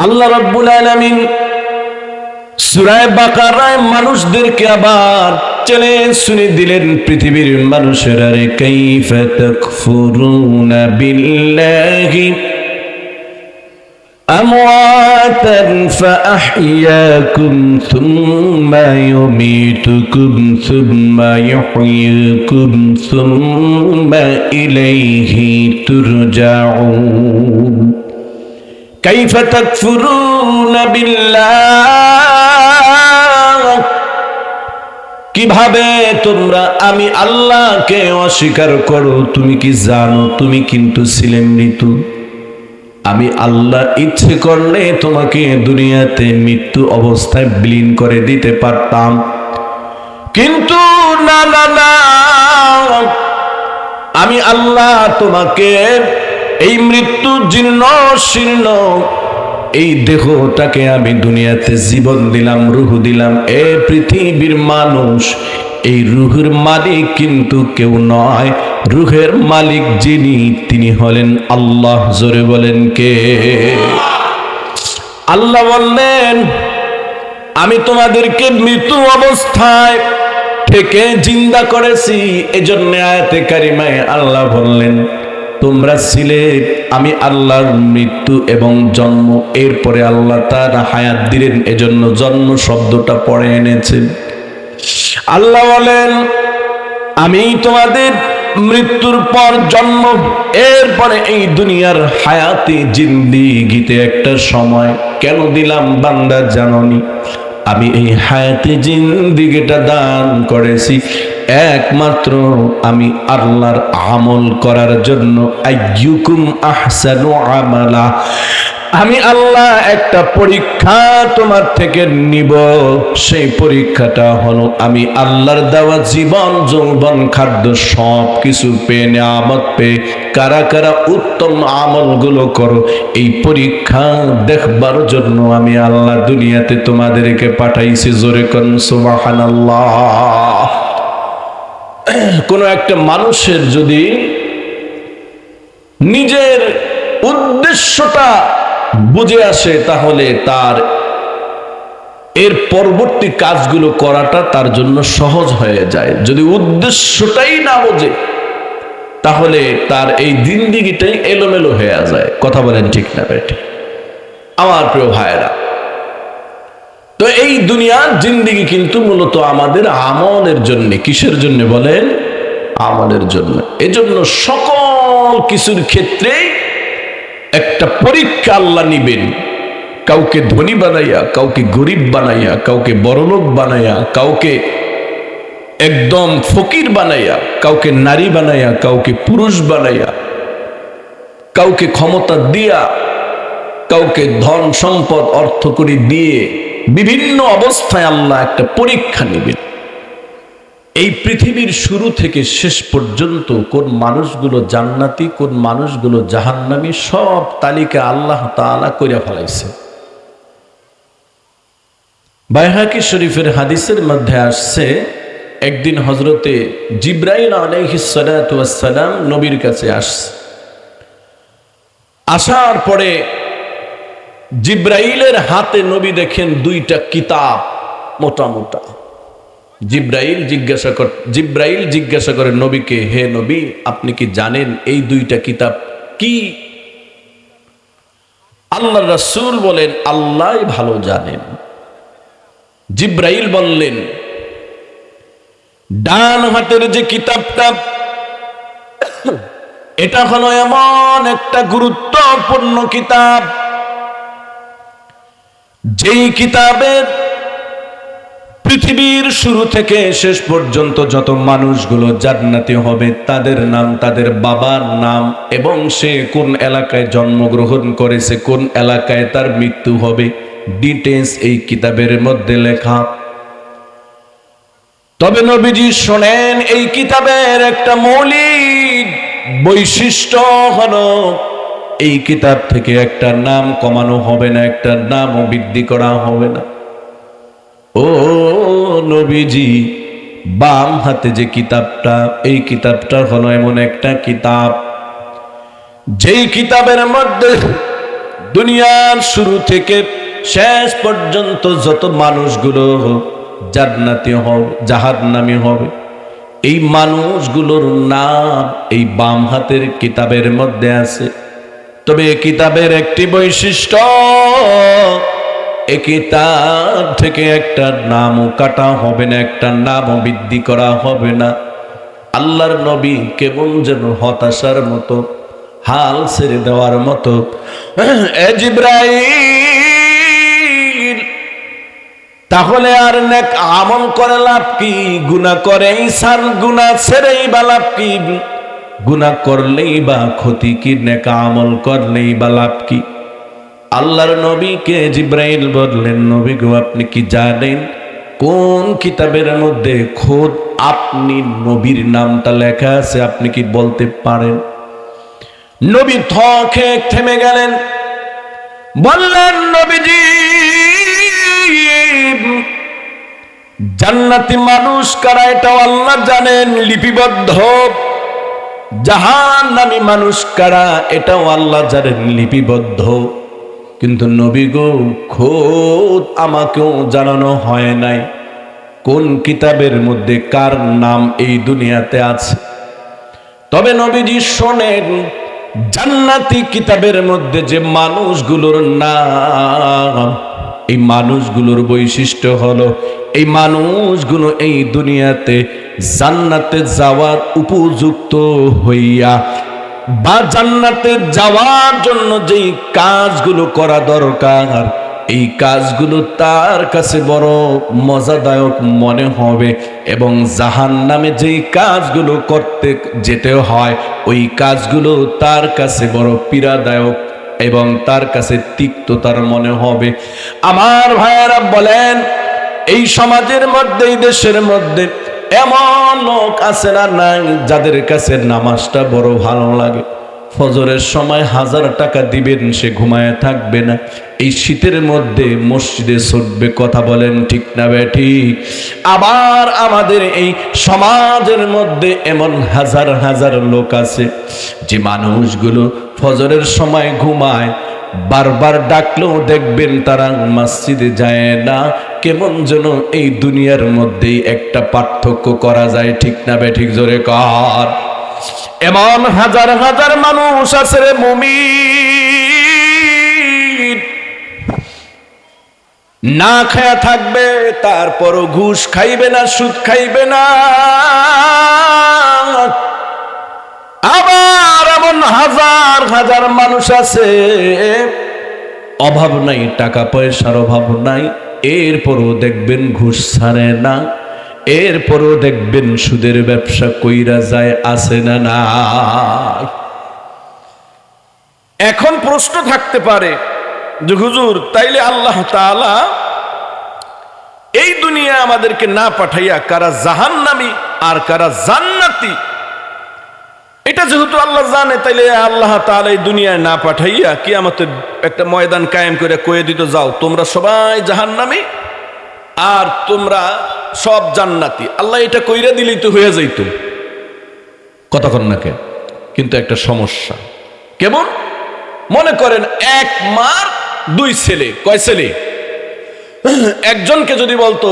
আল্লাহ রাব্বুল আলামিন সূরা বাকারায় মানুষদেরকে আবার চ্যালেঞ্জ শুনে দিলেন, পৃথিবীর মানুষেরা রে, কাইফা তাকফুরুনা বিল্লাহি আমওয়াতান ফাআহইয়াকুম সুম্মা ইউমীতুকুম সুম্মা ইউহয়িকুম সুম্মা ইলাইহি তুরজাউন। কাইফা তাকফুরুনা বিল্লাহ, কিভাবে তোমরা আমি আল্লাহকে অস্বীকার করো? তুমি কি জানো তুমি কিন্তু ছিলে মৃত্যু? আমি আল্লাহ ইচ্ছে করলে তোমাকে দুনিয়াতে মৃত্যু অবস্থায় বিলীন করে দিতে পারতাম, কিন্তু না না না, আমি আল্লাহ তোমাকে এই মৃত্যু জীর্ণ শীর্ণ এই দেহটাকে আমি দুনিয়াতে জীবন দিলাম, রূহ দিলাম। এ পৃথিবীর মানুষ, এই রূহের মালিক কিন্তু কেউ নয়, রূহের মালিক যিনি তিনি হলেন আল্লাহ। জোরে বলেন কে? আল্লাহ বললেন, আমি তোমাদেরকে মৃত্যু অবস্থায় থেকে জিন্দা করেছি। এজন্য আয়াতে কারিমায় আল্লাহ বললেন, তোমরা ছিলে আমি আল্লাহর মৃত্যু এবং জন্ম। এরপরে আল্লাহ তার হায়াত দিলেন, এজন্য জন্ম শব্দটা পড়ে এনেছেন। আল্লাহ বলেন, আমি তোমাদের মৃত্যুর পর জন্ম, এরপরে এই দুনিয়ার হায়াতে জিন্দিগিতে একটা সময় কেন দিলাম বান্দা জাননি? আমি এই হায়াতে জিন্দিগিটা দান করেছি একমাত্র আমি আল্লাহর আমল করার জন্য। আইয়ুকুম আহসানু আমালা, আমি আল্লাহ একটা পরীক্ষা তোমার থেকে নিব। সেই পরীক্ষাটা হলো আমি আল্লাহর দেওয়া জীবন যৌবন খাদ্য সব কিছু পেয়ে নিয়ামত পেয়ে কারা কারা উত্তম আমলগুলো করো, এই পরীক্ষা দেখবার জন্য আমি আল্লাহ দুনিয়াতে তোমাদেরকে পাঠাইছি। জোরে কোন সুবহানাল্লাহ। কোন একটা মানুষের যদি নিজের উদ্দেশ্যটা বুঝে আসে, তাহলে তার এর পরবর্তী কাজগুলো করাটা তার জন্য সহজ হয়ে যায়। যদি উদ্দেশ্যটাই না বোঝে, তাহলে তার এই জিন্দেগিটাই এলোমেলো হয়ে যায়। কথা বলেন ঠিক না বেটি? আমার প্রিয় ভাইরা, তো এই দুনিয়ার জিন্দেগি কিন্তু মূলত আমাদের আমলের জন্য। কিসের জন্য বলেন? আমলের জন্য। এজন্য সকল কিছুর ক্ষেত্রে একটা পরীক্ষা আল্লাহ নিবেন। কাউকে ধনী বানাইয়া, কাউকে গরিব বানাইয়া, কাউকে বড়লোক বানাইয়া, কাউকে একদম ফকির বানাইয়া, কাউকে নারী বানাইয়া, কাউকে পুরুষ বানাইয়া, কাউকে ক্ষমতা দিয়া, কাউকে ধন সম্পদ অর্থ করি দিয়ে বিভিন্ন অবস্থায় আল্লাহ একটা পরীক্ষা নেবেন। এই পৃথিবীর শুরু থেকে শেষ পর্যন্ত কোন মানুষগুলো জান্নাতি, কোন মানুষগুলো জাহান্নামী, সব তালিকা আল্লাহ তাআলা কইরা ফেলাইছে। বাইহাকি শরীফের হাদিসের মধ্যে আসছে, একদিন হযরতে জিবরাইল আলাইহিস সালাতু ওয়াস সালাম নবীর কাছে আসছে। আসার পরে জিবরাইলের হাতে নবী দেখেন দুইটা কিতাব, মোটা মোটা। জিবরাইল জিজ্ঞাসা করে নবীকে, হে নবী, আপনি কি জানেন এই দুইটা কিতাব কি? আল্লাহর রাসূল বলেন, আল্লাহই ভালো জানেন। জিবরাইল বললেন, ডান হাতের যে কিতাবটা, এটা হলো এমন একটা গুরুত্বপূর্ণ কিতাব, যেই কিতাবের পৃথিবীর শুরু থেকে শেষ পর্যন্ত যত মানুষগুলো জান্নাতি হবে তাদের নাম, তাদের বাবার নাম এবং সে কোন এলাকায় জন্মগ্রহণ করেছে, কোন এলাকায় তার মৃত্যু হবে, ডিটেইলস এই কিতাবের মধ্যে লেখা। তবে নবীজি শোনেন, এই কিতাবের একটা মৌলিক বৈশিষ্ট্য হলো এই কিতাব থেকে একটা নাম কমানো হবে না, একটা নামও বৃদ্ধি করা হবে না। ও নবীজি, বাম হাতে যে কিতাবটা, এই কিতাবটা হলো এমন একটা কিতাব যেই কিতাবের মধ্যে দুনিয়ার শুরু থেকে শেষ পর্যন্ত যত মানুষগুলো জান্নাতি হবে জাহান্নামী হবে, এই মানুষগুলোর নাম এই বাম হাতের কিতাবের মধ্যে আছে। তবে এই কিতাবের একটি বৈশিষ্ট্য, এই কিতাব থেকে একটা নামও কাটা হবে না, একটা নামও বৃদ্ধি করা হবে না। আল্লাহর নবী কেমন যেন হতাশার মতো, হাল ছেড়ে দেওয়ার মতো, এ জিবরাইল তাহলে আর নেক আমল করে লাভ কি? গুনাহ করেই সার, গুনাহ ছেড়েই বা লাভ কি? গুনাহ করলেই বা ক্ষতি কি? নেক আমল করলেই বা লাভ কি? আল্লাহর নবীকে জিবরাইল বললেন, নবী গো আপনি কি জানেন কোন কিতাবের মধ্যে খোদ আপনি নবীর নামটা লেখা আছে? আপনি কি বলতে পারেন? নবী থকে থেমে গেলেন, বললেন নবীজি জান্নাতি মানুষ কারা এটাও আল্লাহ জানেন, লিপিবদ্ধ। জাহান্নামী মানুষ কারা এটাও আল্লাহ জানেন, লিপিবদ্ধ। কিন্তু নবী গো খোদ আমাকেও জানানো হয় নাই কোন কিতাবের মধ্যে কার নাম এই দুনিয়াতে আছে। তবে নবীজি শোনেন, জান্নাতি কিতাবের মধ্যে যে মানুষগুলোর নাম, এই মানুষগুলোর বৈশিষ্ট্য হলো এই মানুষগুলো এই দুনিয়াতে জান্নাতে যাওয়ার উপযুক্ত হইয়া বা জান্নাতে যাওয়ার জন্য যেই কাজগুলো করা দরকার, এই কাজগুলো তার কাছে বড় মজাদায়ক মনে হবে, এবং জাহান্নামে যেই কাজগুলো করতে যেতে হয় ওই কাজগুলো তার কাছে বড় পীড়াদায়ক এবং তার কাছে তিক্ততার মনে হবে। আমার ভাইয়েরা বলেন, এই সমাজের মধ্যে, এই দেশের মধ্যে এমন লোক আছে না নাই যাদের কাছে নামাজটা বড় ভালো লাগে? ফজরের সময় 1000 টাকা দিবেন, সে ঘুমায় থাকবে না। এই শীতের মধ্যে মসজিদে ছুটবে, কথা বলেন ঠিক না বেঠি? আবার আমাদের এই সমাজের মধ্যে এমন হাজার হাজার লোক আছে যে মানুষগুলো ফজরের সময় ঘুমায়, বারবার ডাকলেও দেখবেন তারা মসজিদে যায় না। কেমন যেন এই দুনিয়ার মধ্যেই একটা পার্থক্য করা যায়, ঠিক না বেঠিক? জোরে কর। এমন হাজার হাজার মানুষ আছে রে মুমিন, না খায়া থাকবে, তারপরও ঘুষ খাইবে না, সুদ খাইবে না। আবার এমন হাজার হাজার মানুষ আছে, অভাব নাই, টাকা পয়সার অভাব নাই, এরপরও দেখবেন ঘুষ ছাড়ে না, এরপরও দেখবেন সুদের ব্যবসা কইরা যায়, আছে না না? এখন প্রশ্ন থাকতে পারে যে হুজুর তাইলে আল্লাহ তাআলা এই দুনিয়া আমাদেরকে না পাঠাইয়া কারা জাহান্নামী আর কারা জান্নাতি এটা যেহেতু আল্লাহ জানে, তাইলে আল্লাহ তাআলা এই দুনিয়ায় না পাঠাইয়া কিয়ামতের একটা ময়দান কায়েম করে কয়ে দিত, যাও তোমরা সবাই জাহান্নামী আর তোমরা সব জান্নাতি। আল্লাহ এটা কইরা দিলেই তো হয়ে যাইত, কথা কন না কে? কিন্তু একটা সমস্যা। কেমন? মনে করেন এক মার 2 ছেলে, কয় ছেলে? একজনকে যদি বলতো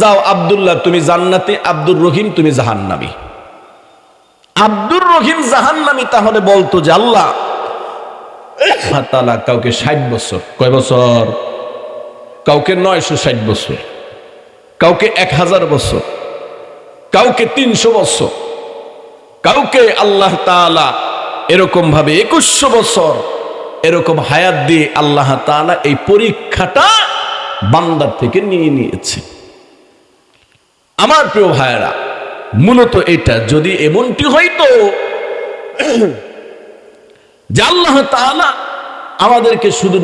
যাও আব্দুল্লাহ তুমি জান্নাতি, আব্দুর রহিম তুমি জাহান্নামী। আব্দুর রহিম জাহান্নামী, তাহলে বলতো যে আল্লাহ তাআলা কাউকে 60 বছর, কয় বছর? কাউকে 960 বছর, কাউকে 1000 বছর, কাউকে 300 বছর, কাউকে আল্লাহ তাআলা এরকম ভাবে 2100 বছর এরকম হায়াত দিয়ে আল্লাহ তাআলা এই পরীক্ষাটা বান্দার থেকে নিয়ে নিয়েছে। আমার প্রিয় ভাইয়েরা, মূলত এটা যদি এমনটি হইতো যে আল্লাহ তাআলা আমাদেরকে শুধু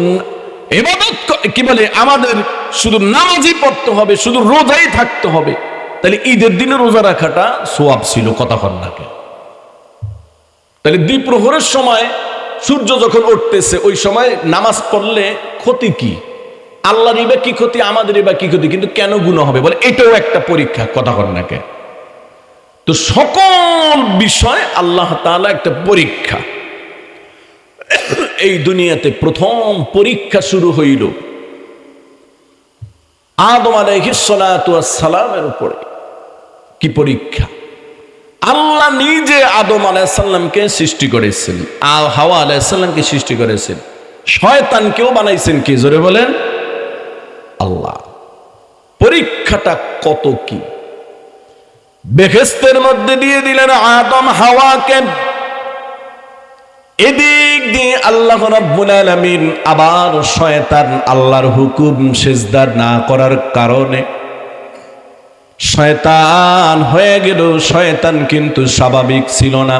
ইবাদত, কি বলে, আমাদের শুধু নামাজই পড়তে হবে, শুধু রোজাই থাকতে হবে, তাহলে ঈদের দিনে রোজা রাখাটা সওয়াব ছিল, কথা কন না কে? তাহলে দ্বিপ্রহরের সময় সূর্য যখন উঠতেছে ওই সময় নামাজ পড়লে ক্ষতি কি? আল্লাহর ইবা কি ক্ষতি, আমাদের ইবা কি ক্ষতি? কিন্তু কেন গুনাহ হবে? বলে এটাও একটা পরীক্ষা, কথা কন না কে? তো সকল বিষয় আল্লাহ তাআলা একটা পরীক্ষা। এই দুনিয়াতে প্রথম পরীক্ষা শুরু হইল আদম আলাইহিস সালাতু ওয়াস সালামের উপরে। কি পরীক্ষা? আল্লাহ নিজে আদম আলাইহিস সালামকে সৃষ্টি করেছেন, আর হাওয়া আলাইহিস সালামকে সৃষ্টি করেছেন, শয়তানকেও বানাইছেন। কি জোরে বলেন? আল্লাহ। পরীক্ষাটা কত কি! বেহেশতের মধ্যে দিয়ে দিলেন আদম হাওয়াকে, এদিক দিয়ে আল্লাহ রাব্বুল আলামিন আবার শয়তান আল্লাহর হুকুম সিজদা না করার কারণে শয়তান হয়ে গেল। শয়তান কিন্তু স্বাভাবিক ছিল না।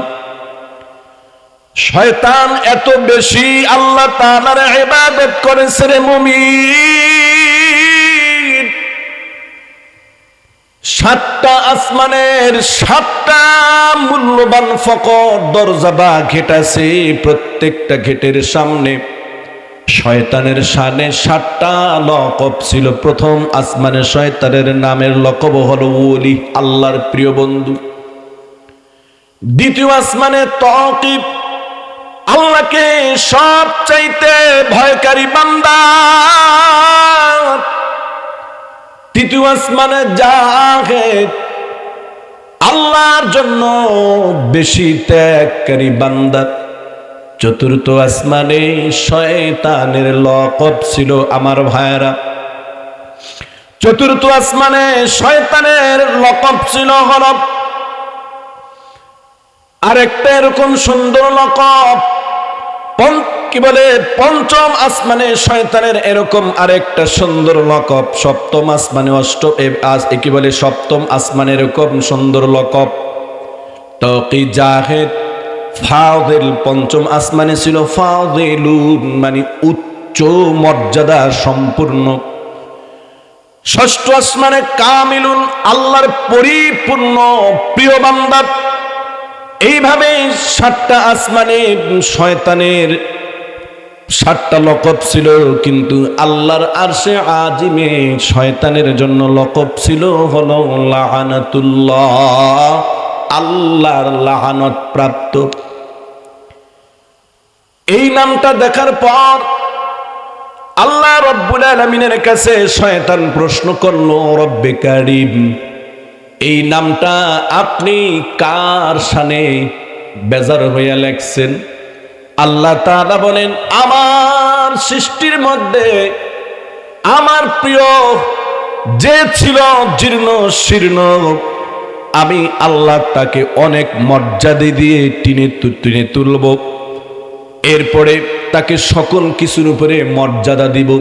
শয়তান এত বেশি আল্লাহ তাআলার ইবাদত করেছে রে মুমিন, সাতটা আসমানের সাতটা মূল্যবান ফকর দরজা বা গেট আছে, প্রত্যেকটা গেটের সামনে শয়তানের শানে সাতটা লকব ছিল। প্রথম আসমানে শয়তানের নামের লকব হলো ওলি, আল্লাহর প্রিয় বন্ধু। দ্বিতীয় আসমানে তাকিব, আল্লাহকে সবচাইতে ভয়কারী বান্দা। তৃতীয় আসমানে জাহেদ, আল্লাহর জন্য বেশি ত্যাগকারী বান্দা। চতুর্থ আসমানে শয়তানের লকব ছিল আমার ভাইরা। চতুর্থ আসমানে শয়তানের লকব ছিল হরব। আরেকটা এরকম সুন্দর লকব কি বলে, পঞ্চম আসমানে শয়তানের এরকম আরেকটা সুন্দর লকব। সপ্তম আসমানে কি বলে, সপ্তম আসমানে এরকম সুন্দর লকব তাকি জাহেদ ফাযিল। পঞ্চম আসমানে ছিল ফাযিলুন, মানে উচ্চ মর্যাদা সম্পূর্ণ। ষষ্ঠ আসমানে কামিলুন, আল্লাহর পরিপূর্ণ প্রিয় বান্দা। এইভাবে সাতটা আসমানে শয়তানের সাতটা লকব ছিল, কিন্তু আল্লাহর আরশে আজিমে শয়তানের জন্য লকব ছিল হলো লাআনাতুল্লাহ, আল্লাহর লাআনত প্রাপ্ত। এই নামটা দেখার পর আল্লাহ রাব্বুল আলামিনের কাছে শয়তান প্রশ্ন করলো, রব্বে কারীম, এই নামটা আপনি কার শানে বেজার হইয়া লেখছেন? আল্লাহ তাআলা বলেন, আমার সৃষ্টির মধ্যে আমার প্রিয় যে ছিল জীর্ণ শীর্ণ, আমি আল্লাহ তাকে অনেক মর্যাদা দিয়ে টিনে তুলব। এরপরে তাকে সকল কিছুর উপরে মর্যাদা দিব।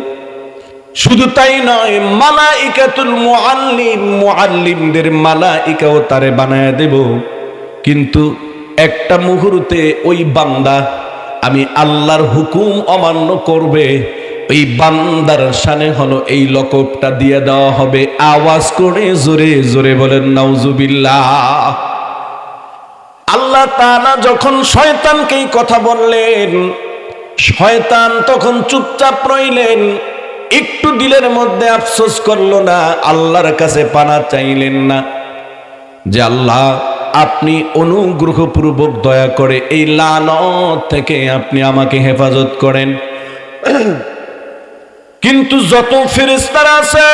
শুধু তাই নয়, মালাইকাতুল মুআল্লিমদের মালাইকাও তারে বানায় দেব। কিন্তু একটা মুহূর্তে ওই বান্দা আমি আল্লাহর হুকুম অমান্য করবে, ওই বান্দার শানে হলো এই লকবটা দিয়ে দেওয়া হবে। আওয়াজ করে জোরে জোরে বলেন নাউজুবিল্লাহ। আল্লাহ তাআলা যখন শয়তানকে এই কথা বললেন, শয়তান তখন চুপচাপ রইলেন। একটু দিলের মধ্যে আফসোস করলো না, আল্লাহর কাছে পানা চাইলেন না যে আল্লাহ আপনি অনুগ্রহপূর্বক দয়া করে এই লানত থেকে আপনি আমাকে হেফাজত করেন। কিন্তু যত ফেরেশতারা আছে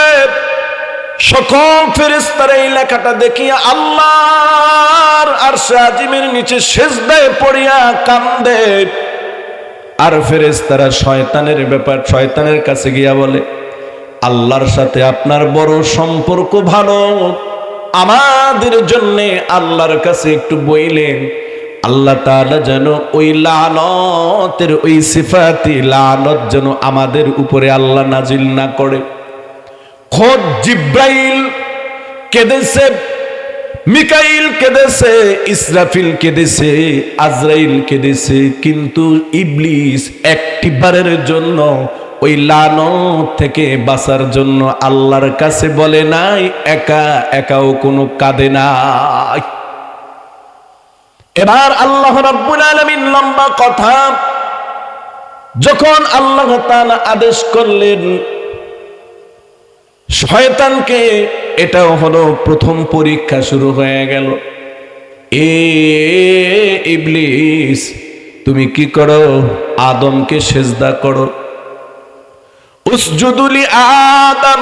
সকল ফেরেশতারা এই লেখাটা দেখিয়া আল্লাহর আরশে আজিমের নিচে সিজদায় পড়িয়া কান্দে। আর ফেরেশতারা শয়তানের শয়তানের কাছে গিয়া বলে, আল্লাহর সাথে আপনার বড় সম্পর্ক ভালো, আমাদের জন্য আল্লাহর কাছে একটু বইলেন আল্লাহ তাআলা যেন ওই লানতের ওই সিফাতি লানত যেন আমাদের উপরে আল্লাহ নাজিল না করে। খোদ জিব্রাইল কেঁদেছে, মিকাইল কেঁদেছে, ইসরাফিল কেঁদেছে, আজরাইল কেঁদেছে, কিন্তু ইবলিস একটিবারের জন্য ওই লানত থেকে বাঁচার জন্য আল্লাহর কাছে বলে নাই, একা একাও কোনো কাঁদে নাই। এবার আল্লাহ রাব্বুল আলামিন লম্বা কথা, যখন আল্লাহ তাআলা আদেশ করলেন শয়তানকে, এটাও হলো প্রথম পরীক্ষা শুরু হয়ে গেল। এ ইবলিস, তুমি কি করো? আদমকে সিজদা করো। উসজুদু লি আদম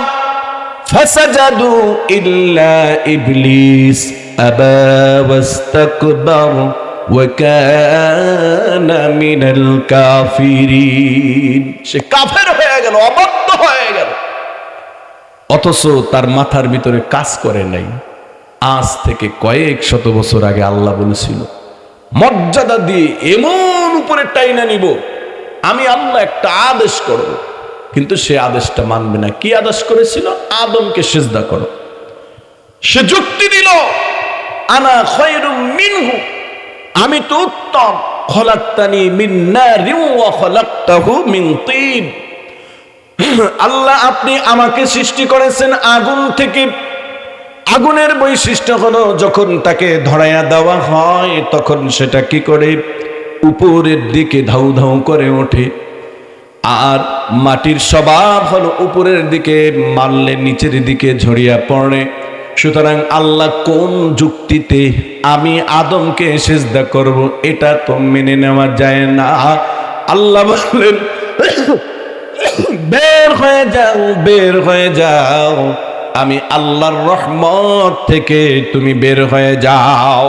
ফাসাজাদু ইল্লা ইবলিস আবা ওয়াস্তাকবার ওয়া কানা মিনাল কাফিরিন। সে কাফের হয়ে গেল, অবাধ্য হয়ে গেল, অথচ তার মাথার ভিতরে কাজ করে নাই। আজ থেকে কয়েক শত বছর আগে আল্লাহ বলেছিল মর্যাদা দিয়ে এমন উপরে টাইনা নিব, আমি আল্লাহ একটা আদেশ করব, কিন্তু সে আদেশটা মানবে না। কি আদেশ করেছিল? আদমকে সিজদা করো। সে যুক্তি দিল আনা খায়রুম মিনহু, আমি তো উত্তম, খলাকতানি মিন নারিন ওয়া খলাকতাহু মিন তিন। আল্লাহ আপনি আমাকে সৃষ্টি করেছেন আগুন থেকে। আগুনের বৈশিষ্ট্য হলো যখন তাকে ধরাইয়া দেওয়া হয় তখন সেটা কি করে? উপরের দিকে ধাউ ধাউ করে ওঠে। আর মাটির স্বভাব হলো উপরের দিকে মারলে নিচের দিকে ঝরিয়া পড়ে। সুতরাং আল্লাহ কোন যুক্তিতে আমি আদমকে সিজদা করব, এটা তো মেনে নেওয়া যায় না। আল্লাহ বললেন বের হয়ে যাও, বের হয়ে যাও, আমি আল্লাহর রহমত থেকে তুমি বের হয়ে যাও।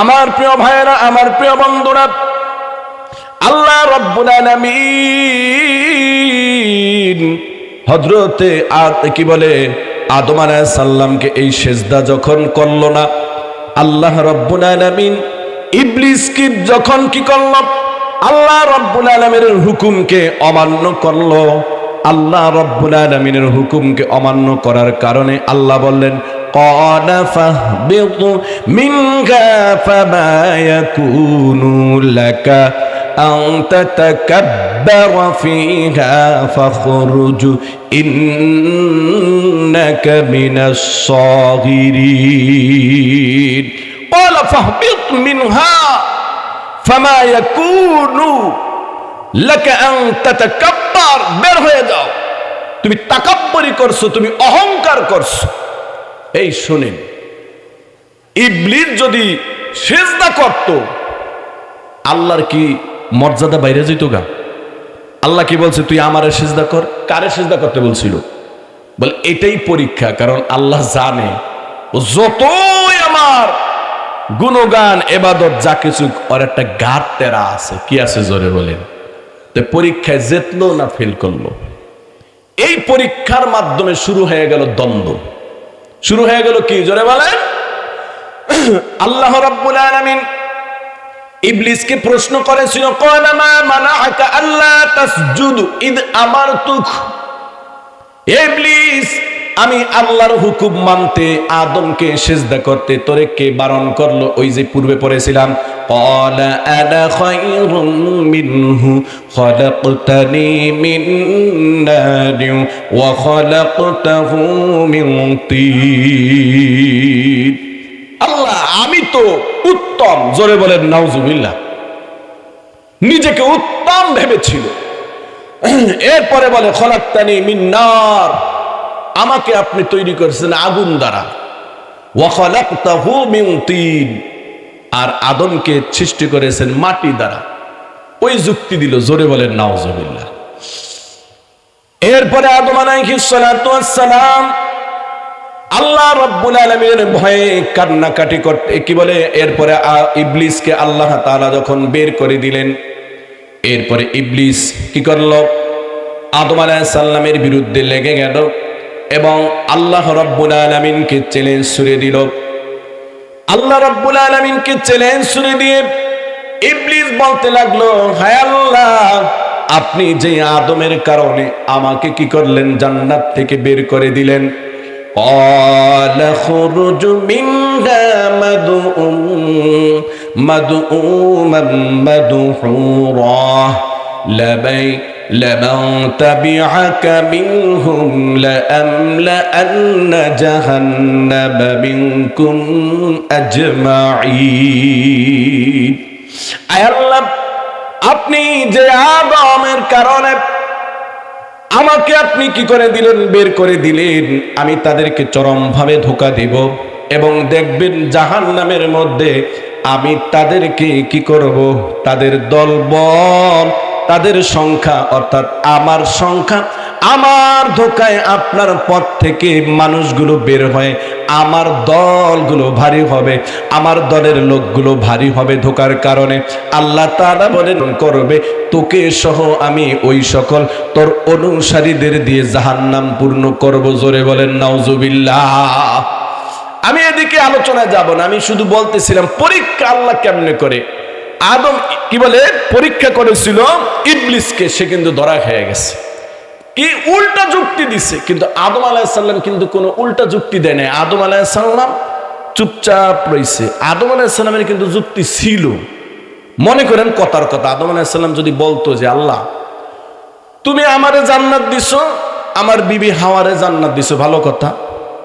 আমার প্রিয় ভাইয়েরা, আমার প্রিয় বন্ধুরা, আল্লাহ রাব্বুল আলামিন হযরতে কি বলে আদম আলাইহিস সালামকে এই সিজদা যখন করল না, আল্লাহ রাব্বুল আলামিন ইবলিসকে যখন কি করল? আল্লাহ রাব্বুল আলামিনের হুকুমকে অমান্য করল। আল্লাহ রাব্বুল আলামিনের হুকুমকে অমান্য করার কারণে আল্লাহ বললেন ক্বালা ফাহবিতু মিনহা ফামা ইয়াকুনু লাকা আন তাতাকাব্বারা ফিহা ফাখরুজ ইন্নাকা মিনাস সাগিরিন। ক্বালা ফাহবিতু মিনহা ফামা ইয়াকুনু লাকা আন তাতাকাব্বার, বের হয়ে যাও, তুমি তাকাব্বুরি করছো, তুমি অহংকার করছো। এই শুনেন, ইবলিস যদি সিজদা করত আল্লাহর কি মর্যাদা বাইরে যেত গা? আল্লাহ কি বলছে তুই আমারে সিজদা কর? কারে সিজদা করতে বলছিল? বল এটাই পরীক্ষা, কারণ আল্লাহ জানে যতই আমার গুণগান এবাদত যা কিছু ওর একটা গাঢ় তেরা আছে। কি আছে জোরে বলেন? তো পরীক্ষায় জিতলো না ফেল করলো? এই পরীক্ষার মাধ্যমে শুরু হয়ে গেল দ্বন্দ্ব, শুরু হয়ে গেল কি? জোরে বলেন। আল্লাহ রাব্বুল আলামিন ইবলিসকে প্রশ্ন করেছিল ক্বালা মা মানাআকা আল্লা তাসজুদু ইদ আমারতুক। ইবলিস, আমি আল্লাহর হুকুম মানতে, আদমকে সিজদা করতে তোরে কে বারণ করলো? ওই যে পূর্বে পড়েছিলাম ক্বালা আনা খায়রুম মিনহু খলাকতানি মিন নারিন ওয়া খলাকতাহু মিন তিন। আল্লাহ আমি তো উত্তম, জোরে বলেন নাউজুবিল্লাহ, নিজেকে উত্তম ভেবেছিল। এরপরে বলে খলাকতানি মিন নার, আমাকে আপনি তৈরি করেছেন আগুন দ্বারা, ওয়া খলাকতাহু মিন তিন, আর আদমকে সৃষ্টি করেছেন মাটি দ্বারা। ওই যুক্তি দিল, জোরে বলেন নাউজুবিল্লাহ। এরপরে আদম আলাইহিস সালাতু ওয়াস সালাম আল্লাহ রাব্বুল আলামিনের ভয়ে কান্নাকাটি করতে কি বলে, এরপরে ইবলিসকে আল্লাহ তাআলা যখন বের করে দিলেন, এরপরে ইবলিস কি করলো? আদম আলাইহিস সালামের বিরুদ্ধে লেগে গেল এবং আল্লাহ রাব্বুল আলামিনকে চ্যালেঞ্জ ছুড়ে দিল। আল্লাহ রাব্বুল আলামিনকে চ্যালেঞ্জ ছুড়ে দিয়ে ইবলিস বলতে লাগলো, হায় আল্লাহ, আপনি যে আদমের কারণে আমাকে কি করলেন? জান্নাত থেকে বের করে দিলেন। قال اخرج منها مذءوما مدحورا لمن تبعك منهم لأملأن جهنم منكم أجمعين। আয় আল্লাহ, আপনি যে আদমের কারণে আমাকে আপনি কি করে দিলেন? বের করে দিলেন। আমি তাদেরকে চরমভাবে ধোঁকা দেব এবং দেখবেন জাহান্নামের মধ্যে আমি তাদেরকে কি করব, তাদের দলবল, তাদের সংখ্যা অর্থাৎ আমার সংখ্যা, আমার ধোকায় আপনার পথ থেকে মানুষগুলো বের হয়, আমার দলগুলো ভারী হবে, আমার দলের লোকগুলো ভারী হবে ধোকার কারণে। আল্লাহ তাআলা বলেন করবে তোকে সহ আমি ওই সকল তোর অনুসারীদের দিয়ে জাহান্নাম পূর্ণ করব। জোরে বলেন নাউজুবিল্লাহ। আমি এদিকে আলোচনায় যাব না, আমি শুধু বলতেছিলাম পরীক্ষা আল্লাহ কেমনে করে। আদম কি বলে পরীক্ষা করেছিল ইবলিসকে, সে কিন্তু ধরা খেয়ে গেছে, কি উল্টা যুক্তি দিছে। কিন্তু আদম আলাইহিস সালাম কিন্তু কোনো উল্টা যুক্তি দেয় নাই। আদম আলাইহিস সালাম চুপচাপ রইছে। আদম আলাইহিস সালামের কিন্তু যুক্তি ছিল। মনে করেন কথার কথা, আদম আলাইহিস সালাম যদি বলতো যে আল্লাহ তুমি আমারে জান্নাত দিছো, আমার বিবি হাওয়ারে জান্নাত দিছো, ভালো কথা,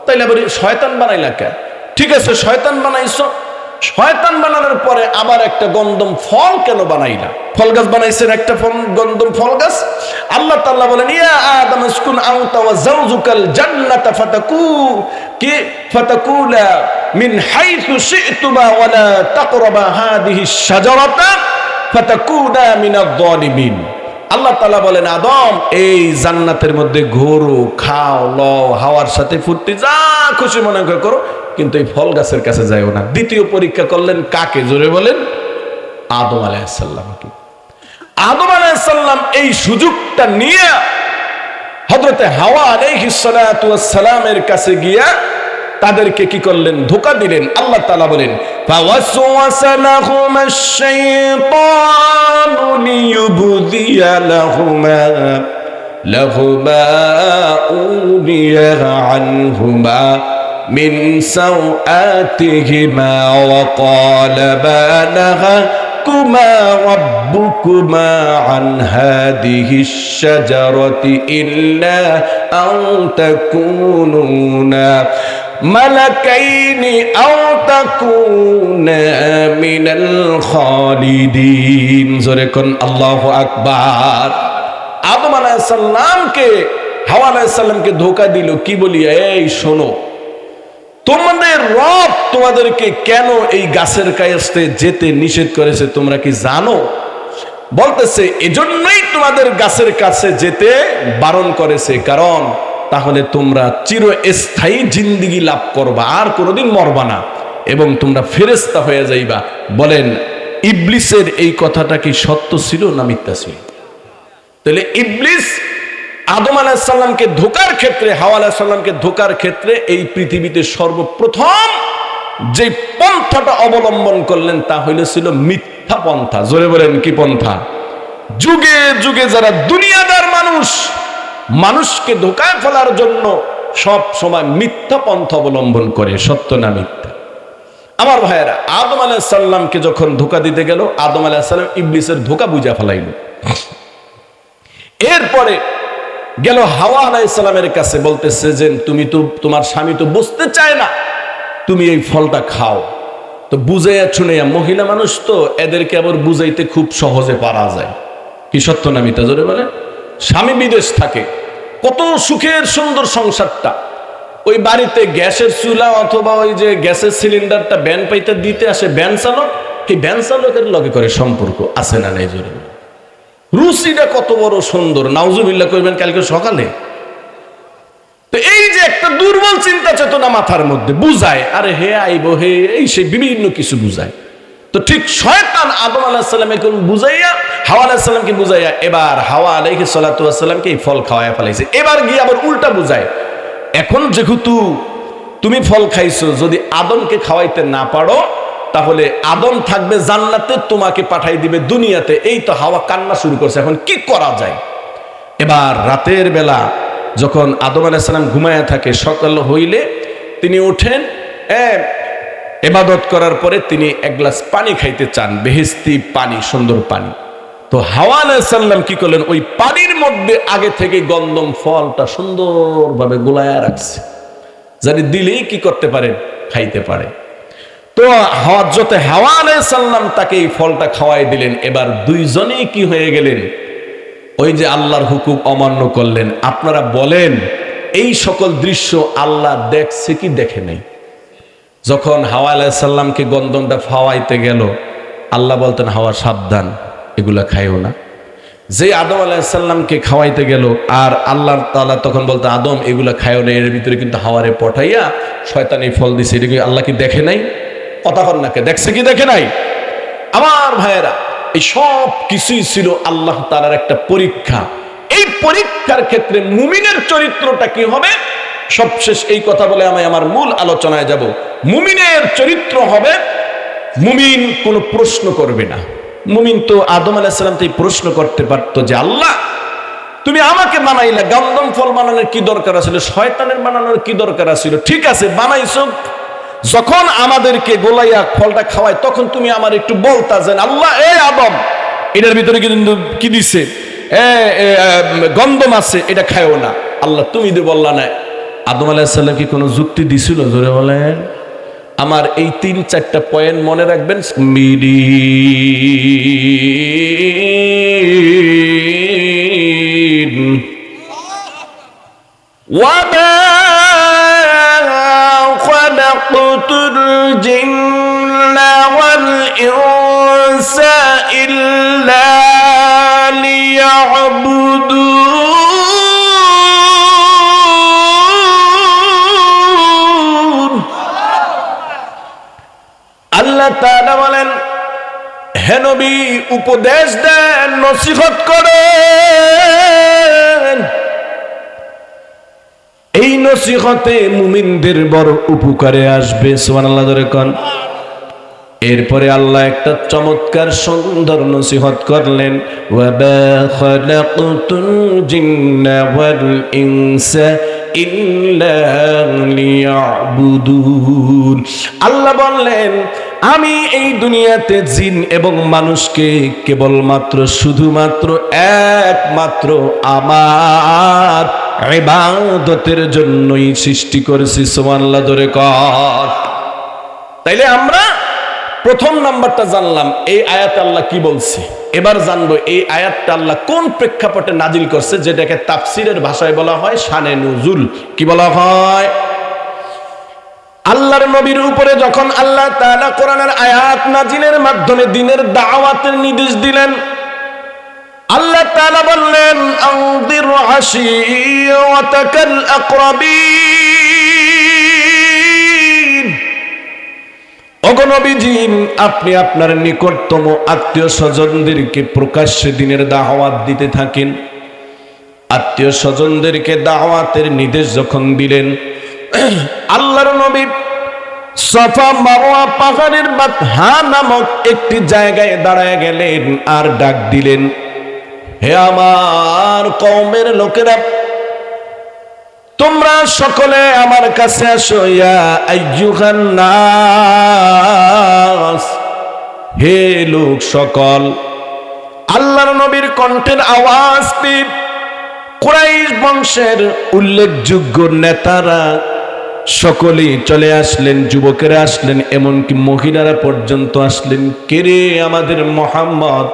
তাইলে আবার শয়তান বানাইলা কেন? ঠিক আছে শয়তান বানাইছো, শয়তান বানানোর পরে আবার একটা গন্ধম ফল কেন বানাইলা? ফল গাছ বানাইছেন একটা গন্ধম ফল গাছ। আল্লাহ তাআলা বলেন ইয়া আদম উসকুন আনতা ওয়া যাওজুকাল জান্নাতা ফাতাকুলা মিন হাইথু শি'তুমা ওয়া লা তাকরাবা হাদিহিশ শাজারাতা ফাতাকুনা মিনাজ যালিমিন। আল্লাহ তাআলা বলেন আদম এই জান্নাতের মধ্যে ঘোরো, খাও, লও, হাওয়ার সাথে ফুর্তি যা খুশি মনে করো, কিন্তু এই ফল গাছের কাছে যাইও না। দ্বিতীয় পরীক্ষা করলেন কাকে? জোরে বলেন আদম আলাইহিস সালামকে। আদম আলাইহিস সালাম এই সুযোগটা নিয়ে হযরতে হাওয়া আলাইহিস সালাতু ওয়াস সালামের কাছে গিয়া তাদেরকে কি করলেন? ধোঁকা দিলেন। আল্লাহ তাআলা বলেন ফাওয়াসওয়াসা লাহুমাশ শাইতানু লিইউবদিয়া লাহুমা উনিয়া আনহুমা মিন সাওআতিহিমা ওয়া ক্বালা বানাহাকুমা রাব্বুকুমা আন হাদিহিশ শাজারাতি ইল্লা আন তাকুনা মালাকাইনি আও তাকুনা মিনাল খালিদিন। জোরে কোন আল্লাহু আকবার। আদম আলাইহিস সালামকে হাওয়া আলাইহিস সালামকে ধোঁকা দিল কি বলিয়া, এই শোনো তোমাদের রব তোমাদেরকে কেন এই গাছের কাছে যেতে নিষেধ করেছে তোমরা কি জানো? বলতেছে এজন্যই তোমাদের গাছের কাছে যেতে বারণ করেছে, কারণ তাহলে তোমরা চিরস্থায়ী জিন্দেগি লাভ করবা, আর কোনোদিন মরবা না এবং তোমরা ফেরেশতা হয়ে যাইবা। বলেন ইবলিসের এই কথাটা কি সত্য ছিল না মিথ্যা ছিল? তাহলে ইবলিস আদম আলাইহিস সালামকে ধোঁকার ক্ষেত্রে, হাওয়া আলাইহিস সালামকে ধোঁকার ক্ষেত্রে এই পৃথিবীতে সর্বপ্রথম যে পন্থাটা অবলম্বন করলেন তা ছিল মিথ্যা পন্থা। জোরে বলেন কি পন্থা? যুগে যুগে যারা দুনিয়াদার মানুষকে ধোঁকায় ফেলার জন্য সব সময় মিথ্যা পন্থা অবলম্বন করে, সত্য না মিথ্যা। আমার ভাইয়েরা, আদম আলাইহিস সালামকে যখন ধোঁকা দিতে গেল, আদম আলাইহিস সালাম ইবলিসের ধোঁকা বুঝা ফেলাইল। এরপরে গেল হাওয়া আলাইহিস সালামের কাছে, বলতেছে যে তুমি তো, তোমার স্বামী তো বুঝতে চায় না, তুমি এই ফলটা খাও। তো বুঝাইয়া শুনাইয়া, মহিলা মানুষ তো এদেরকে আবার বুঝাইতে খুব সহজে পারা যায়। কি সত্য না মিথ্যা? জোরে বলে। স্বামী বিদেশ থাকে, কত সুখের সুন্দর সংসারটা, ওই বাড়িতে গ্যাসের চুলা অথবা ওই যে গ্যাসের সিলিন্ডারটা ব্যান পাইতে দিতে আসে ব্যান চালক, এই ব্যান চালকের লগে করে সম্পর্ক আছে না নাই? জোরে রুচিটা কত বড় সুন্দর, নাউজুবিল্লাহ করবেন কালকে সকালে। তো এই যে একটা দুর্বল চিন্তা চেতনা মাথার মধ্যে বুঝায়, আরে হে আইব হে, এই সেই বিভিন্ন কিছু বুঝায়। তো ঠিক শয়তান আদম আলাইহিস সালামকে বুঝাইয়া, হাওয়া আলাইহিস সালামকে বুঝাইয়া, এবার হাওয়া আলাইহিস সালাতু ওয়াস সালামকে এই ফল খাওয়ায়া ফেলাইছে। এবার গিয়ে আবার উল্টা বুঝায়, এখন যেহেতু তুমি ফল খাইছো, যদি আদমকে খাওয়াইতে না পারো তাহলে আদম থাকবে জান্নাতে, তোমাকে পাঠাই দিবে দুনিয়াতে। এই তো হাওয়া কান্না শুরু করছে, এখন কি করা যায়? এবার রাতের বেলা যখন আদম আলাইহিস সালাম ঘুমায়া থাকে, সকাল হইলে তিনি ওঠেন, ইবাদত করার পরে তিনি এক গ্লাস পানি খাইতে চান, বেহেশতি পানি, সুন্দর পানি। তো হাওয়া আলাইহিস সালাম কি করলেন, ওই পানির মধ্যে আগে থেকে গন্ধম ফলটা সুন্দরভাবে গোলায়া রাখছে, যাতে দিলেই কি করতে পারে, খাইতে পারে। তো হযরত হাওয়া আলাইহিস সালাম তাকে এই ফলটা খাওয়াই দিলেন। এবার দুইজনেই কি হয়ে গেলেন, ওই যে আল্লাহর হুকুম অমান্য করলেন। আপনারা বলেন এই সকল দৃশ্য আল্লাহ দেখছে কি দেখে নাই? যখন হাওয়া আলাইহিস সালামকে গন্ধমটা ফাওয়াইতে গেল, আল্লাহ বলতেন হাওয়া সাবধান, এগুলা খাইও না। যে আদম আলাইহিস সালামকে খাওয়াইতে গেল, আর আল্লাহ তাআলা তখন বলতেন আদম এগুলা খাইও না, এর ভিতরে কিন্তু হাওয়ারে পঠাইয়া শয়তান এই ফল দিছে। এটা কি আল্লাহ কি দেখে নাই? কথা কন নাকে, দেখছে কি দেখে নাই? আমার ভাইয়েরা, এই সব কিছুই ছিল আল্লাহ তাআলার একটা পরীক্ষা। এই পরীক্ষার ক্ষেত্রে মুমিনের চরিত্রটা কি হবে, সবশেষ এই কথা বলে আমি আমার মূল আলোচনায় যাব। মুমিনের চরিত্র হবে, মুমিন কোনো প্রশ্ন করবে না। মুমিন তো আদম আলাইহিস সালাম তো প্রশ্ন করতে পারতো যে আল্লাহ তুমি আমাকে বানাইলা, গন্ধম ফল বানানোর কি দরকার ছিল, শয়তানের বানানোর কি দরকার ছিল? ঠিক আছে বানাইছো, যখন আমাদেরকে গোলাইয়া ফলটা খাওয়ায় তখন তুমি আমার একটু বলতা যে আল্লাহ এই আদম এটার ভিতরে কিন্তু কি দিছে, গন্ধম আছে, এটা খায়ও না। আল্লাহ তুমি তো বললা না। আদম আলাইহিস সালাম কি কোনো যুক্তি দিছিল? জোরে বলেন। আমার এই 3-4টা পয়েন্ট মনে রাখবেন। وَمَا خَلَقْتُ الْجِنَّ وَالْإِنسَ إِلَّا لِيَعْبُدُونِ। আল্লাহ তাআলা বলেন, হে নবী উপদেশ দেন, নসিহত করেন। এই নসিহতে মুমিনদের বড় উপকারে আসবে। সুবহানাল্লাহ ধরে কোন। এরপরে আল্লাহ একটা চমৎকার সুন্দর নসিহত করলেন, ওয়া মা খালাকতুল জিন্না ওয়াল ইনসা ইল্লা লিয়াবুদুন। আল্লাহ বললেন আমি এই দুনিয়াতে জিন এবং মানুষকে কেবলমাত্র শুধুমাত্র একমাত্র আমার ইবাদতের জন্যই সৃষ্টি করেছি। সুবহানাল্লাহ ধরে কর। তাইলে আমরা প্রথম নাম্বারটা জানলাম এই আয়াতে আল্লাহ কি বলছে। এবার জানবো এই আয়াতটা আল্লাহ কোন প্রেক্ষাপটে নাজিল করছে, যেটাকে তাফসীরের ভাষায় বলা হয় শানে নুজুল। কি বলা হয়? আল্লাহর নবীর উপরে যখন আল্লাহ তাআলা কোরআনের আয়াত নাজিলের মাধ্যমে দ্বীনের দাওয়াতের নির্দেশ দিলেন, আল্লাহ তাআলা বললেন আনদির আশিরাতাকাল আকরাবিন। ওগো নবীজি, আপনি আপনার নিকটতম আত্মীয় স্বজনদেরকে প্রকাশ্যে দ্বীনের দাওয়াত দিতে থাকেন। আত্মীয় স্বজনদেরকে দাওয়াতের নির্দেশ যখন দিলেন, আল্লাহর নবী সাফা মারওয়া পাহাড়ের বাতহা নামক একটি জায়গায় দাঁড়ায় গেলেন আর ডাক দিলেন, হে আমার কওমের লোকেরা, তোমরা সকলে আমার কাছে আসো। ইয়া আইয়ুহান নাস, হে লোক সকল। আল্লাহর নবীর কণ্ঠের আওয়াজ পেয়ে কুরাইশ বংশের উল্লেখযোগ্য নেতারা সকলেই চলে আসলেন, যুবকেরা আসলেন, এমনকি মহিলারা পর্যন্ত আসলেন। কেরে আমাদের মুহাম্মদ,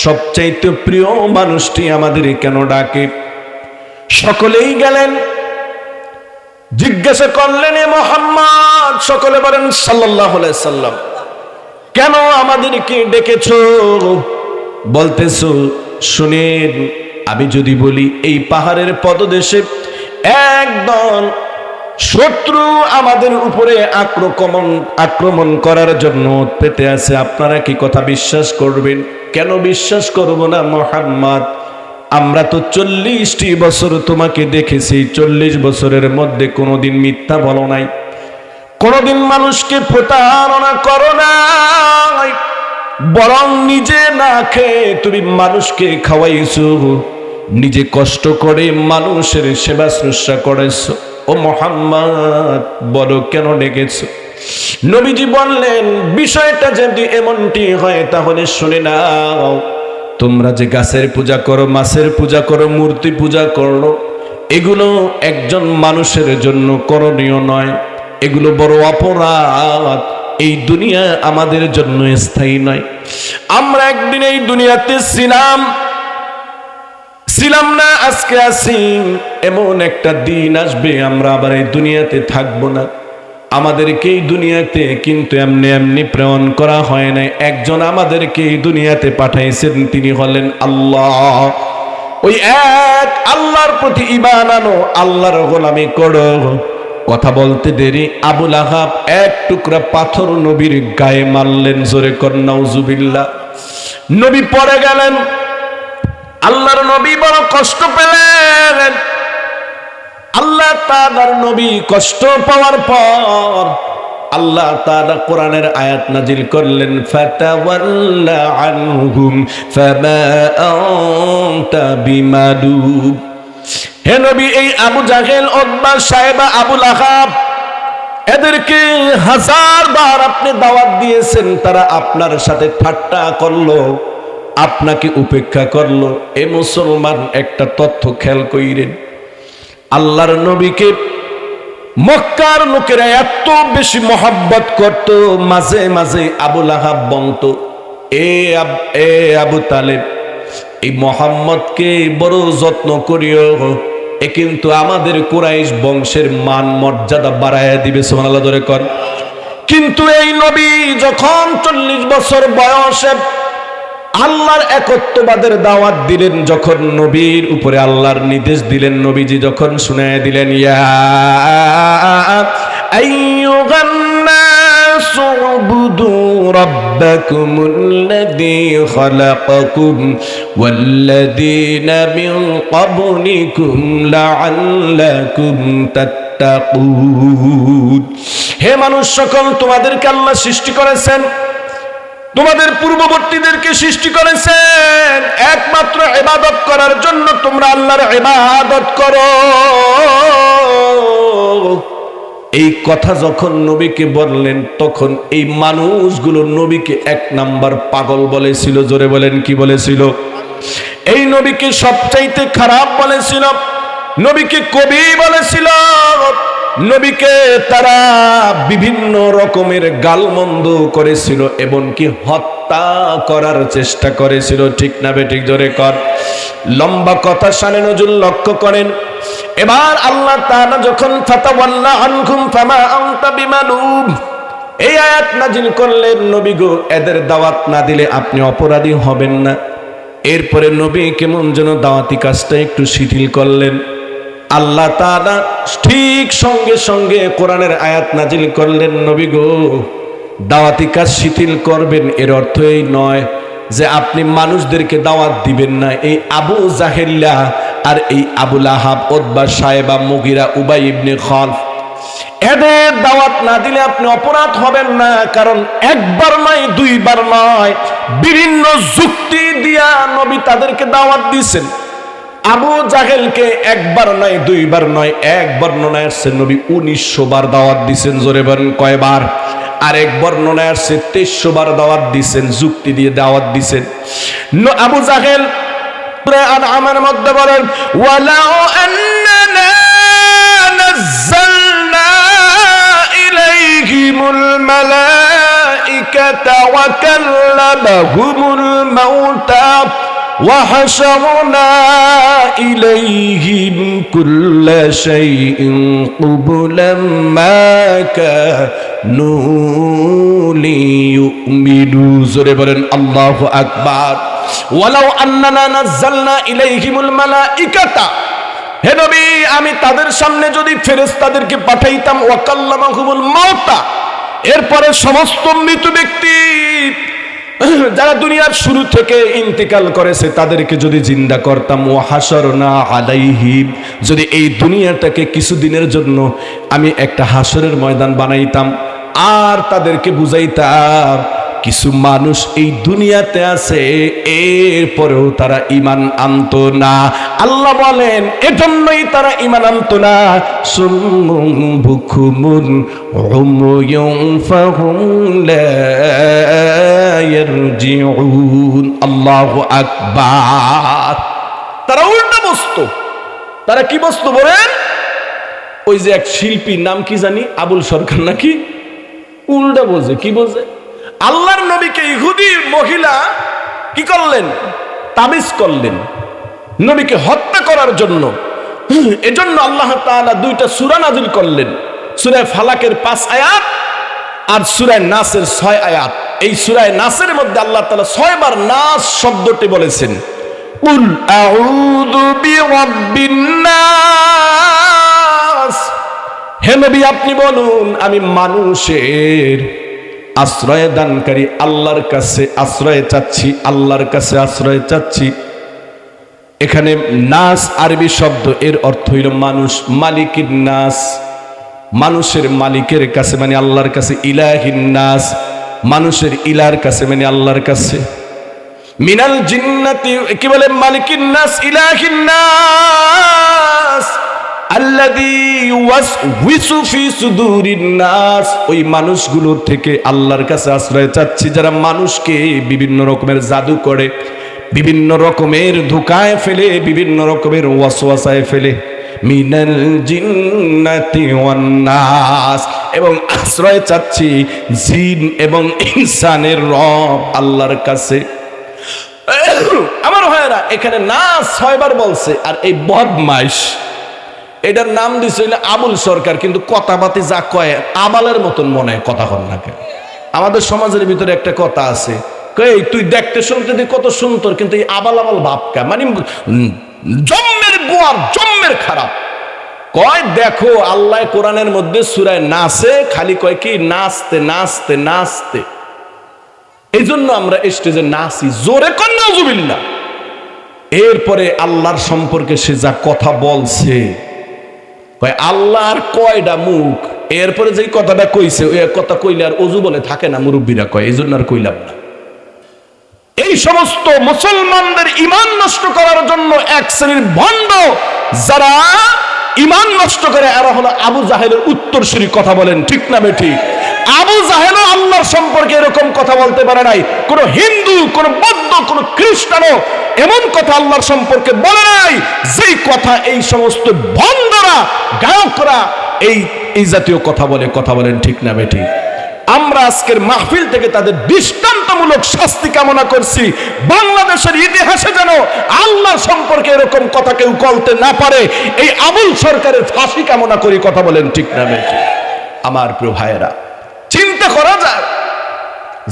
সবচাইতে প্রিয় মানুষটি আমাদের কেন ডাকে? সকলেই গেলেন, জিজ্ঞাসা করলেন, এ মুহাম্মদ, সকলে বলেন সাল্লাল্লাহু আলাইহি সাল্লাম, কেন আমাদেরকে ডেকেছো? বলতেছো, শুনেন, আমি যদি বলি এই পাহাড়ের পদদেশে একদল শত্রু আমাদের উপরে আক্রমণ করার জন্য পেতে আছে, আপনারা কি কথা বিশ্বাস করবেন? কেন বিশ্বাস করব না মুহাম্মদ? আমরা তো 40টি বছর তোমাকে দেখেছি, 40 বছরের মধ্যে কোনোদিন মিথ্যা বলো নাই, কোনোদিন মানুষকে প্রতারণা করো নাই, বরং নিজে না খেয়ে তুমি মানুষকে খাওয়াইছো, নিজে কষ্ট করে মানুষের সেবা শুশ্রূষা করেছো। ও মুহাম্মদ, বলো কেন ডেকেছো? নবীজি বললেন, বিষয়টা যদি এমনটি হয় তাহলে শুনে নাও, তোমরা যে গাছের পূজা করো, মাছের পূজা করো, মূর্তি পূজা করো, এগুলো একজন মানুষের জন্য করণীয় নয়, এগুলো বড় অপরাধ। এই দুনিয়া আমাদের জন্য স্থায়ী নয়। আমরা একদিন এই দুনিয়াতে ছিলাম না, আজকে আছি, এমন একটা দিন আসবে আমরা আবার এই দুনিয়াতে থাকবো না। আমাদেরকে এই দুনিয়াতে কিন্তু এমনি এমনি প্রেরণ করা হয় নাই। একজন আমাদেরকে এই দুনিয়াতে পাঠাইছেন, তিনি হলেন আল্লাহ। ওই এক আল্লাহর প্রতি ঈমান আনো, আল্লাহর গোলামি করো। কথা বলতে দেরি, আবুল আহাব এক টুকরা পাথর নবীর গায়ে মারলেন। জোরে কর নাউজুবিল্লাহ। নবী পড়ে গেলেন। আল্লাহর নবী বড় কষ্ট পেলেন। আল্লাহ তাআলার নবী কষ্ট পাওয়ার পর আল্লাহ তাআলা কোরআনের আয়াত নাজিল করলেন, ফাতাওয়াল্লা আনহুম ফামা আনতা বিমাদুব। হে নবী, এই আবু জাহেল, উতবা, সাইবা, আবুল আহাব, এদেরকে 1000 বার আপনি দাওয়াত দিয়েছেন, তারা আপনার সাথে ঠাট্টা করলো, আপনাকে উপেক্ষা করলো। এ মুসলমান, একটা তথ্য খেয়াল কইরেন, আল্লাহর নবীকে মক্কার লোকেরা এত বেশি মহব্বত করত, মাঝে মাঝে আবুল আহাব বলতো, এ আবু তালেব, এই মোহাম্মদকে বড় যত্ন করিও, এ কিন্তু আমাদের কুরাইশ বংশের মান মর্যাদা বাড়াইয়া দিবে। সুবহানাল্লাহ ধরে কর। কিন্তু এই নবী যখন 40 বছর বয়সে আল্লাহর একত্ববাদের দাওয়াত দিলেন, যখন নবীর উপরে আল্লাহর নির্দেশ দিলেন, নবীজি যখন শুনায় দিলেন, ইয়া আইয়ুহান নাসু উবুদু রাব্বাকুমুল্লাযী খালাকাকুম ওয়াল্লাযীনা মিন ক্বাবলিকুম লাআল্লাকুম তাত্তাকুন। হে মানুষ সকল, তোমাদেরকে আল্লাহ সৃষ্টি করেছেন, তোমাদের পূর্ববর্তীদেরকে সৃষ্টি করেছেন একমাত্র ইবাদত করার জন্য। তোমরা আল্লাহর ইবাদত করো। এই কথা যখন নবীকে বললেন, তখন এই মানুষগুলো নবীকে 1 নাম্বার পাগল বলেছিল। জোরে বলেন, কি বলেছিল? এই নবীকে সবচাইতে খারাপ বলেছিল, নবীকে কবি বলেছিল, নবীকে তারা বিভিন্ন রকমের গালমন্দ করেছিল, এমনকি হত্যা করার চেষ্টা করেছিল। ঠিক না বেঠিক? জোরে কর। লম্বা কথা, শানে নজরুল লক্ষ্য করেন। এবার আল্লাহ তাআলা যখন ফাতাওয়াল্লা আনহুম ফামা আনতা বিমালুম, এই আয়াত নাজিল করলেন, নবী গো, এদের দাওয়াত না দিলে আপনি অপরাধী হবেন না। এরপরে নবী কেমন যেন দাওয়াতি কাজটা একটু শিথিল করলেন। আল্লাহ তাআলা ঠিক সঙ্গে সঙ্গে কোরআনের আয়াত নাজিল করলেন, নবী গো, দাওয়াতি কাজ শিথিল করবেন, এর অর্থ এই নয় যে আপনি মানুষদেরকে দাওয়াত দিবেন না। এই আবু জাহেল্লা আর এই আবুল আহাব, উতবা, সাইবা, মুগিরা, উবাই ইবনে খালফ, এদের দাওয়াত না দিলে আপনি অপরাধ হবেন না। কারণ একবার নয়, 2 বার নয়, বিভিন্ন যুক্তি দিয়া নবী তাদেরকে দাওয়াত দিয়েছেন। আবু জাহেলকে 1 বার নয়, 2 বার নয়, এক বর্ণনায় আসছে নবী 1900 বার দাওয়াত দিয়েছেন। জোরে বলেন, কয়বার? আর এক বর্ণনায় আসছে 2300 বার দাওয়াত দিয়েছেন, যুক্তি দিয়ে দাওয়াত দিয়েছেন। আবু জাহেল আনআমের মধ্যে বলেন, ওয়ালাউ আন্নানা নাযালনা ইলাইহিমুল মালাইকাতা ওয়া কাল্লামাহুমুল মাউতা وحشرنا إليهم كل شيء قبلا ما كانوا ليؤمنوا. زوره বলেন আল্লাহু আকবার। ওয়ালাউ আন্নানা নাযালনা ইলাইহিমুল মালাইকাতা, হে নবী, আমি তাদের সামনে যদি ফেরেশতাদেরকে পাঠাইতাম, ওয়া কাল্লামাহুমুল মাউতা, এরপরে সমস্ত মৃত ব্যক্তি যারা দুনিয়ার শুরু থেকে ইন্তেকাল করেছে তাদেরকে যদি জিন্দা করতাম, ও হাসরনা আলাইহিম, যদি এই দুনিয়াটাকে কিছুদিনের জন্য আমি একটা হাসরের ময়দান বানাইতাম, আর তাদেরকে বুঝাইতাম কিছু মানুষ এই দুনিয়াতে আছে, এরপরেও তারা ঈমান আনতো না। আল্লাহ বলেন, এজন্যই তারা ঈমান আনতো না। সুম্মুন বুকুমুন উময়ুন ফাহুম লা ইয়ারজিউন। আল্লাহু আকবার। তারা উল্টা বসতো। তারা কি বসতো বলেন? ওই যে এক শিল্পী, নাম কি জানি, আবুল সরকার নাকি, উল্টা বোঝে। কি বোঝে? আল্লাহর নবীকে ইহুদি মহিলা কি করলেন? তাবিজ করলেন নবীকে হত্যা করার জন্য। এজন্য আল্লাহ তাআলা 2টা সূরা নাযিল করলেন। সূরা ফালাকের 5 আয়াত আর সূরা নাসের 6 আয়াত। এই সূরা নাসের মধ্যে আল্লাহ তাআলা 6 বার নাস শব্দটি বলেছেন। কুল আউযু বিরাব্বিন নাস, হে নবী আপনি বলুন আমি মানুষের আশ্রয় দানকারী আল্লাহর কাছে আশ্রয় চাচ্ছি, আল্লাহর কাছে আশ্রয় চাচ্ছি। এখানে নাস আরবি শব্দ, এর অর্থ হইল মানুষ, মালিকিন নাস, মানুষের মালিকের কাছে মানে আল্লাহর কাছে, ইলাহিন নাস, মানুষের ইলার কাছে মানে আল্লাহর কাছে। মিনাল জিন্নাতি, কি বলে, মালিকিন নাস, ইলাহিন নাস, আল্লাযী ইউওয়াসউইসু ফি সুদুরিন নাস, ওই মানুষগুলোর থেকে আল্লাহর কাছে আশ্রয় চাচ্ছি যারা মানুষকে বিভিন্ন রকমের জাদু করে, বিভিন্ন রকমের ধোঁকায় ফেলে, বিভিন্ন রকমের ওয়াসওয়াসায় ফেলে। মিনাল জিন্নাতি ওয়ান নাস, এবং আশ্রয় চাচ্ছি জিন এবং ইনসানের রব আল্লাহর কাছে। আমার ভাইয়েরা, এখানে নাস 6 বার বলছে। আর এই বদমাইশ এটার নাম দিছিল আবুল সরকার, কিন্তু কথাবাতি যা কয় আবালের মতন মনে হয়, কথা কন না কেন। আমাদের সমাজের ভিতরে একটা কথা আছে, কই তুই দেখতে শুনতে দি কত সুন্দর, কিন্তু এই আবাল আবাল ভাবকা, মানে জম্মের গোয়ার জম্মের খারাপ। কয় দেখো আল্লাহ কোরআনের মধ্যে সূরা নাসে খালি কয় কি নাচতে নাচতে নাচতে, এই জন্য আমরা স্টেজে নাচি, জোরে কর নাউজুবিল্লাহ। এরপরে আল্লাহর সম্পর্কে সে যা কথা বলছে, কয় আল্লাহর কয়টা মুখ, এরপরে যে কথাটা কইছে ওই কথা কইলে আর অজু বলে থাকে না, মুরব্বীরা কয়, এই জন্য আর কইলাম না। এই সমস্ত মুসলমানদের ঈমান নষ্ট করার জন্য এক শ্রেণীর ভণ্ড যারা ঈমান নষ্ট করে, এরা হলো আবু জাহেলের উত্তরসূরি। কথা বলেন ঠিক না বেঠিক? আবু জাহেলও আল্লাহর সম্পর্কে এরকম কথা বলতে পারে নাই, কোন হিন্দু, কোন বৌদ্ধ, কোন খ্রিস্টানও এমন কথা আল্লাহর সম্পর্কে বলে নাই যেই কথা এই সমস্ত ভণ্ডরা, গায়করা এই জাতীয় কথা বলে। কথা বলেন ঠিক না বেঠিক? আমরা আজকের মাহফিল থেকে তাদের দৃষ্টান্তমূলক শাস্তি কামনা করছি। বাংলাদেশের ইতিহাসে যেন আল্লাহর সম্পর্কে এরকম কথা কেউ বলতে না পারে, এই আবুল সরকারের ফাঁসি কামনা করি। কথা বলেন ঠিক না বেঠিক? আমার প্রিয় ভাইয়েরা, চিন্তা করা যায়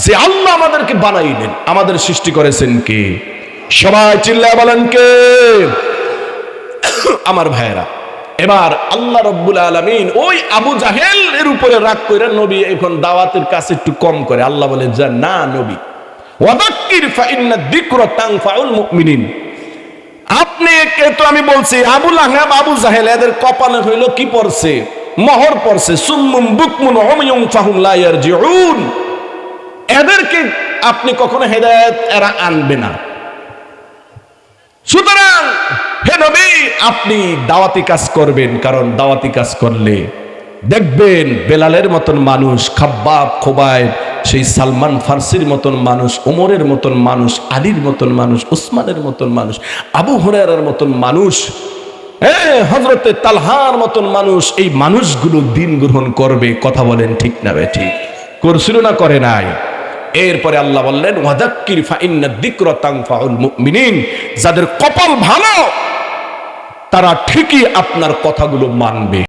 যে আল্লাহ আমাদেরকে বানাইলেন, আমাদের সৃষ্টি করেছেন কে? সবাই চিল্লায় বলেন কে? আমার ভাইয়েরা, এবার আল্লাহ রাব্বুল আলামিন ওই আবু জাহেল এর উপরে রাগ করে নবী এখন দাওয়াতের কাছে একটু কম করে। আল্লাহ বলে যা না নবী, ওয়াদাক্কির ফা ইন্না যিকরা তানফাউল মুমিনিন। আপনি কে? তো আমি বলছি আবু লাহাব, আবু জাহেল, এদের কপালে হইল কি পড়ছে? মোহর পড়ছে, সুম্মুম বুকমুন উমিয়ুন ফাহুম লা ইয়ারজিউন। এদেরকে আপনি কখনো হেদায়েত এরা আনবে না। সুতরাং হে নবী আপনি দাওয়াতি কাজ করবেন, কারণ দাওয়াতি কাজ করলে দেখবেন বেলালের মতন মানুষ, খাব্বাব, খোবাইব, সেই সালমান ফার্সির মতন মানুষ, ওমরের মতন মানুষ, আলীর মতন মানুষ, উসমানের মতন মানুষ, আবু হুরায়রার মতন মানুষ, হযরতে তালহার মতন মানুষ, এই মানুষগুলো দিন গ্রহণ করবে। কথা বলেন ঠিক না বেঠিক? করছিল না করে নাই? এরপরে আল্লাহ বললেন ওয়াদাক্কির ফা ইন্না যিকরা তানফাউল মুমিনিন। যাদের কপাল ভালো তারা ঠিকই আপনার কথাগুলো মানবে।